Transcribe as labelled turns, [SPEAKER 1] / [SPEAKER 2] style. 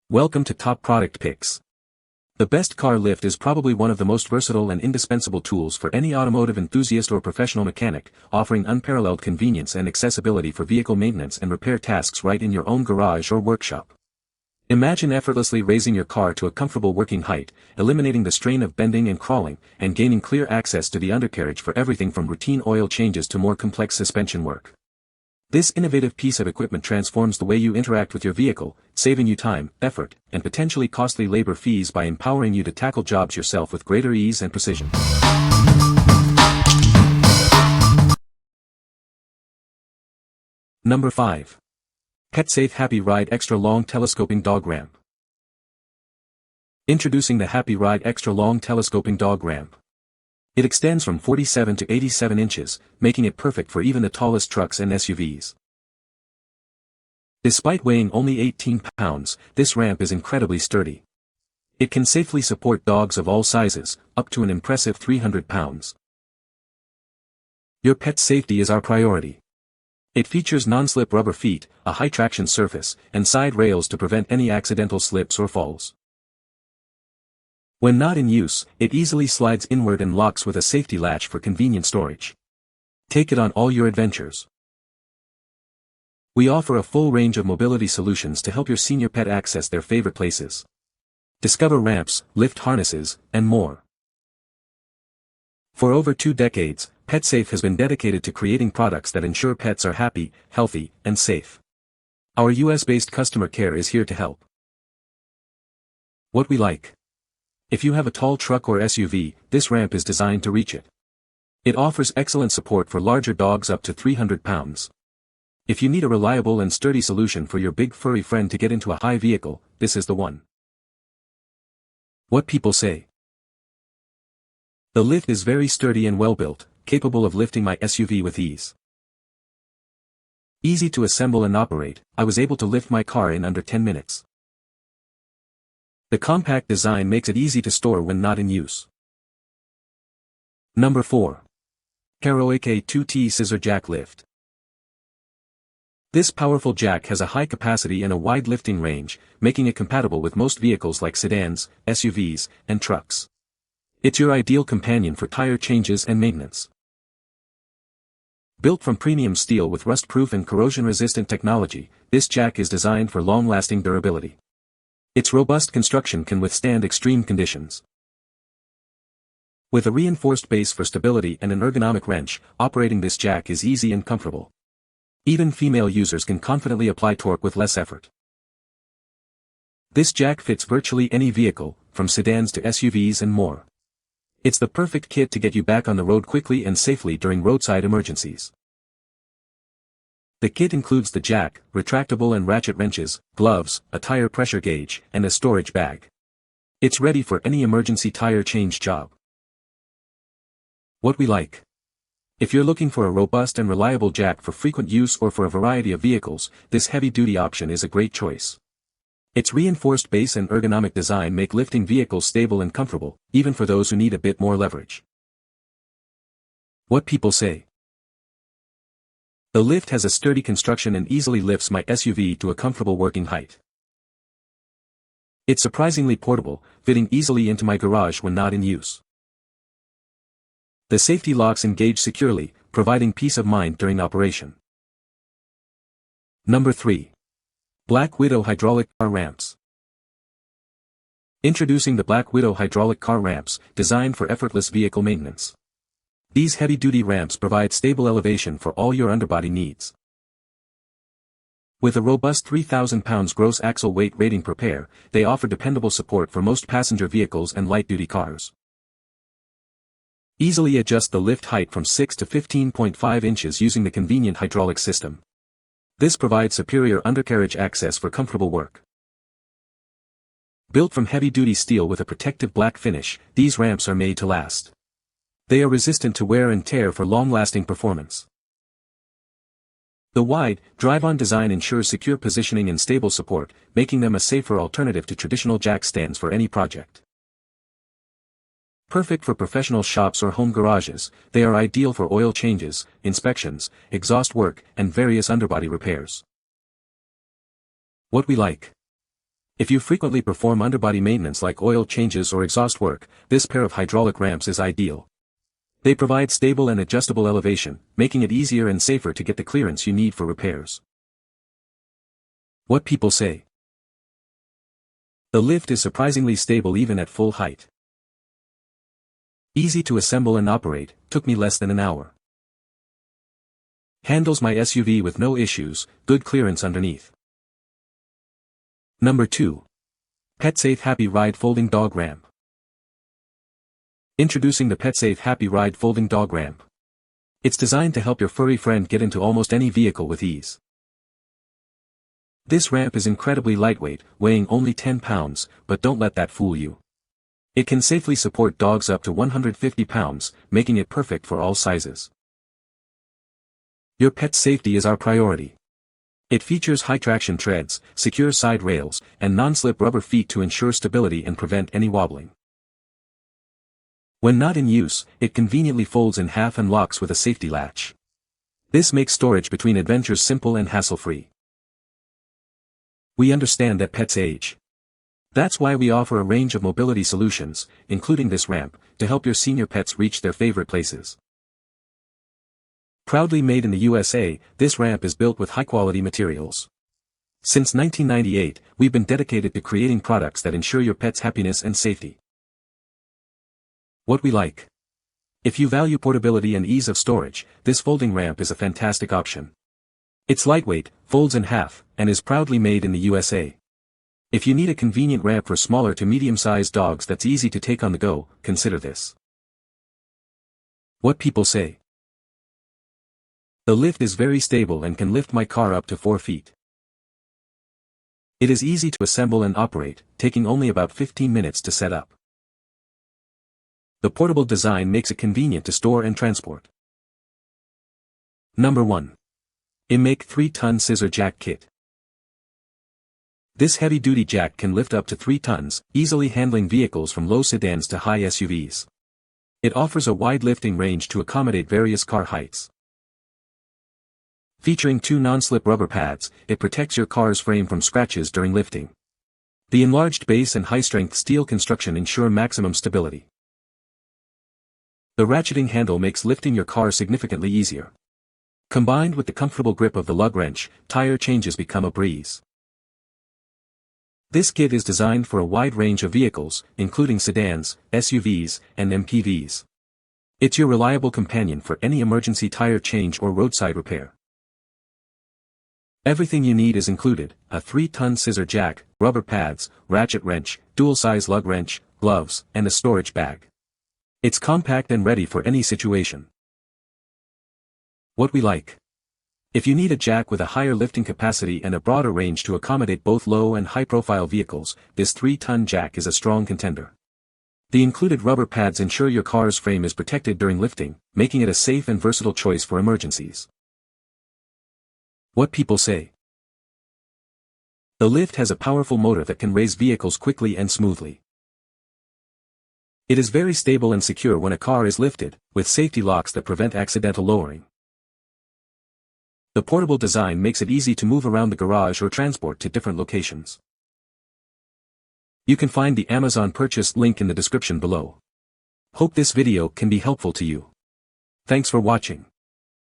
[SPEAKER 1] Welcome to Top Product Picks. The best car lift is probably one of the most versatile and indispensable tools for any automotive enthusiast or professional mechanic, offering unparalleled convenience and accessibility for vehicle maintenance and repair tasks right in your own garage or workshop. Imagine effortlessly raising your car to a comfortable working height, eliminating the strain of bending and crawling, and gaining clear access to the undercarriage for everything from routine oil changes to more complex suspension work. This innovative piece of equipment transforms the way you interact with your vehicle, saving you time, effort, and potentially costly labor fees by empowering you to tackle jobs yourself with greater ease and precision. Number 5. PetSafe Happy Ride Extra Long Telescoping Dog Ramp. Introducing the Happy Ride Extra Long Telescoping Dog Ramp. It extends from 47 to 87 inches, making it perfect for even the tallest trucks and SUVs. Despite weighing only 18 pounds, this ramp is incredibly sturdy. It can safely support dogs of all sizes, up to an impressive 300 pounds. Your pet's safety is our priority. It features non-slip rubber feet, a high-traction surface, and side rails to prevent any accidental slips or falls. When not in use, it easily slides inward and locks with a safety latch for convenient storage. Take it on all your adventures. We offer a full range of mobility solutions to help your senior pet access their favorite places. Discover ramps, lift harnesses, and more. For over 2 decades, PetSafe has been dedicated to creating products that ensure pets are happy, healthy, and safe. Our US-based customer care is here to help. What we like. If you have a tall truck or SUV, this ramp is designed to reach it. It offers excellent support for larger dogs up to 300 pounds. If you need a reliable and sturdy solution for your big furry friend to get into a high vehicle, this is the one. What people say. The lift is very sturdy and well-built, capable of lifting my SUV with ease. Easy to assemble and operate, I was able to lift my car in under 10 minutes. The compact design makes it easy to store when not in use. Number 4. KROAK 2T Scissor Jack Lift. This powerful jack has a high capacity and a wide lifting range, making it compatible with most vehicles like sedans, SUVs, and trucks. It's your ideal companion for tire changes and maintenance. Built from premium steel with rust-proof and corrosion-resistant technology, this jack is designed for long-lasting durability. Its robust construction can withstand extreme conditions. With a reinforced base for stability and an ergonomic wrench, operating this jack is easy and comfortable. Even female users can confidently apply torque with less effort. This jack fits virtually any vehicle, from sedans to SUVs and more. It's the perfect kit to get you back on the road quickly and safely during roadside emergencies. The kit includes the jack, retractable and ratchet wrenches, gloves, a tire pressure gauge, and a storage bag. It's ready for any emergency tire change job. What we like. If you're looking for a robust and reliable jack for frequent use or for a variety of vehicles, this heavy-duty option is a great choice. Its reinforced base and ergonomic design make lifting vehicles stable and comfortable, even for those who need a bit more leverage. What people say. The lift has a sturdy construction and easily lifts my SUV to a comfortable working height. It's surprisingly portable, fitting easily into my garage when not in use. The safety locks engage securely, providing peace of mind during operation. Number 3. Black Widow Hydraulic Car Ramps. Introducing the Black Widow Hydraulic Car Ramps, designed for effortless vehicle maintenance. These heavy-duty ramps provide stable elevation for all your underbody needs. With a robust 3,000 pounds gross axle weight rating per pair, they offer dependable support for most passenger vehicles and light-duty cars. Easily adjust the lift height from 6 to 15.5 inches using the convenient hydraulic system. This provides superior undercarriage access for comfortable work. Built from heavy-duty steel with a protective black finish, these ramps are made to last. They are resistant to wear and tear for long-lasting performance. The wide, drive-on design ensures secure positioning and stable support, making them a safer alternative to traditional jack stands for any project. Perfect for professional shops or home garages, they are ideal for oil changes, inspections, exhaust work, and various underbody repairs. What we like. If you frequently perform underbody maintenance like oil changes or exhaust work, this pair of hydraulic ramps is ideal. They provide stable and adjustable elevation, making it easier and safer to get the clearance you need for repairs. What people say. The lift is surprisingly stable even at full height. Easy to assemble and operate, took me less than an hour. Handles my SUV with no issues, good clearance underneath. Number 2. PetSafe Happy Ride Folding Dog Ramp. Introducing the PetSafe Happy Ride Folding Dog Ramp. It's designed to help your furry friend get into almost any vehicle with ease. This ramp is incredibly lightweight, weighing only 10 pounds, but don't let that fool you. It can safely support dogs up to 150 pounds, making it perfect for all sizes. Your pet's safety is our priority. It features high-traction treads, secure side rails, and non-slip rubber feet to ensure stability and prevent any wobbling. When not in use, it conveniently folds in half and locks with a safety latch. This makes storage between adventures simple and hassle-free. We understand that pets age. That's why we offer a range of mobility solutions, including this ramp, to help your senior pets reach their favorite places. Proudly made in the USA, this ramp is built with high-quality materials. Since 1998, we've been dedicated to creating products that ensure your pet's happiness and safety. What we like. If you value portability and ease of storage, this folding ramp is a fantastic option. It's lightweight, folds in half, and is proudly made in the USA. If you need a convenient ramp for smaller to medium-sized dogs that's easy to take on the go, consider this. What people say. The lift is very stable and can lift my car up to 4 feet. It is easy to assemble and operate, taking only about 15 minutes to set up. The portable design makes it convenient to store and transport. Number 1. IMAYCC 3-ton Scissor Jack Kit. This heavy-duty jack can lift up to 3 tons, easily handling vehicles from low sedans to high SUVs. It offers a wide lifting range to accommodate various car heights. Featuring 2 non-slip rubber pads, it protects your car's frame from scratches during lifting. The enlarged base and high-strength steel construction ensure maximum stability. The ratcheting handle makes lifting your car significantly easier. Combined with the comfortable grip of the lug wrench, tire changes become a breeze. This kit is designed for a wide range of vehicles, including sedans, SUVs, and MPVs. It's your reliable companion for any emergency tire change or roadside repair. Everything you need is included: a 3-ton scissor jack, rubber pads, ratchet wrench, dual-size lug wrench, gloves, and a storage bag. It's compact and ready for any situation. What we like. If you need a jack with a higher lifting capacity and a broader range to accommodate both low and high-profile vehicles, this 3-ton jack is a strong contender. The included rubber pads ensure your car's frame is protected during lifting, making it a safe and versatile choice for emergencies. What people say. The lift has a powerful motor that can raise vehicles quickly and smoothly. It is very stable and secure when a car is lifted, with safety locks that prevent accidental lowering. The portable design makes it easy to move around the garage or transport to different locations. You can find the Amazon purchase link in the description below. Hope this video can be helpful to you. Thanks for watching.